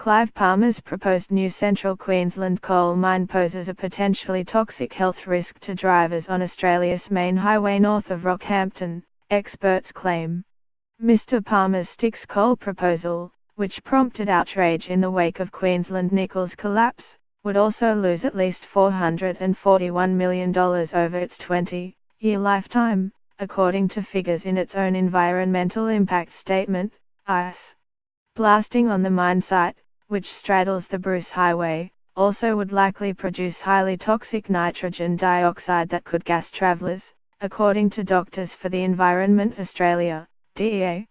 Clive Palmer's proposed new Central Queensland coal mine poses a potentially toxic health risk to drivers on Australia's main highway north of Rockhampton, experts claim. Mr. Palmer's Styx coal proposal, which prompted outrage in the wake of Queensland Nickel's collapse, would also lose at least $441 million over its 20-year lifetime, according to figures in its own environmental impact statement. ICE blasting on the mine site, which straddles the Bruce Highway, also would likely produce highly toxic nitrogen dioxide that could gas travellers, according to Doctors for the Environment Australia, DEA.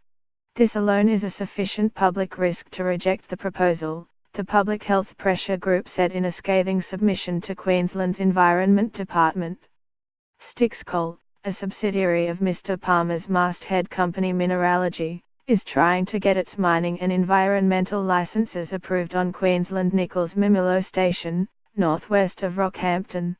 This alone is a sufficient public risk to reject the proposal, the Public Health Pressure Group said in a scathing submission to Queensland's Environment Department. Styx Coal, a subsidiary of Mr. Palmer's masthead company Mineralogy, is trying to get its mining and environmental licenses approved on Queensland Nickel's Mimillo station, northwest of Rockhampton.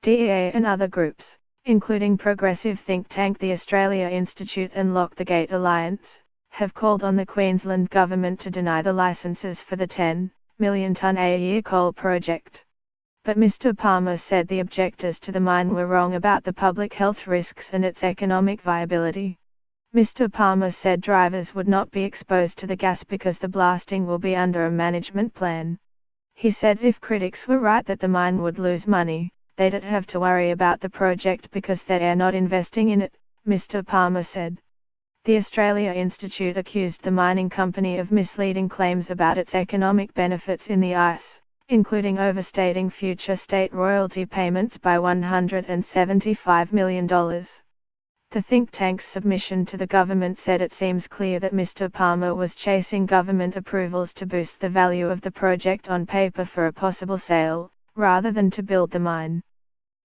DEA and other groups, including progressive think tank the Australia Institute and Lock the Gate Alliance, have called on the Queensland government to deny the licenses for the 10 million tonne a year coal project. But Mr. Palmer said the objectors to the mine were wrong about the public health risks and its economic viability. Mr. Palmer said drivers would not be exposed to the gas because the blasting will be under a management plan. He said if critics were right that the mine would lose money, they'd have to worry about the project because they're not investing in it, Mr. Palmer said. The Australia Institute accused the mining company of misleading claims about its economic benefits in the ICE, including overstating future state royalty payments by $175 million. The think tank's submission to the government said it seems clear that Mr. Palmer was chasing government approvals to boost the value of the project on paper for a possible sale, rather than to build the mine.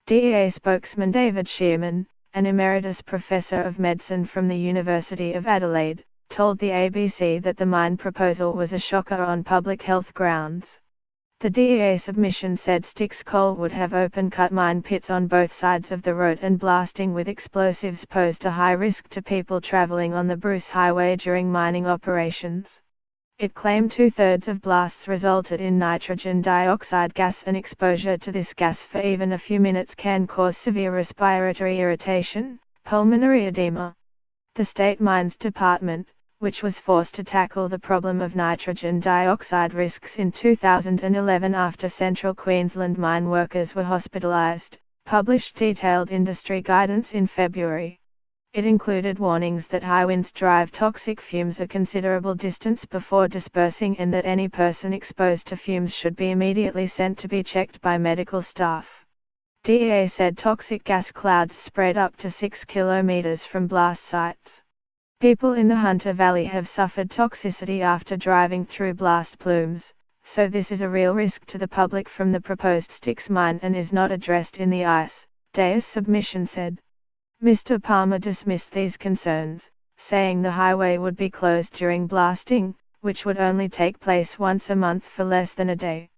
DEA spokesman David Shearman, an emeritus professor of medicine from the University of Adelaide, told the ABC that the mine proposal was a shocker on public health grounds. The DEA submission said Styx coal would have open-cut mine pits on both sides of the road and blasting with explosives posed a high risk to people travelling on the Bruce Highway during mining operations. It claimed 2/3 of blasts resulted in nitrogen dioxide gas, and exposure to this gas for even a few minutes can cause severe respiratory irritation, pulmonary edema. The State Mines Department, which was forced to tackle the problem of nitrogen dioxide risks in 2011 after Central Queensland mine workers were hospitalised, published detailed industry guidance in February. It included warnings that high winds drive toxic fumes a considerable distance before dispersing and that any person exposed to fumes should be immediately sent to be checked by medical staff. DEA said toxic gas clouds spread up to 6 kilometres from blast sites. People in the Hunter Valley have suffered toxicity after driving through blast plumes, so this is a real risk to the public from the proposed Styx mine and is not addressed in the ICE, DEA's submission said. Mr. Palmer dismissed these concerns, saying the highway would be closed during blasting, which would only take place once a month for less than a day.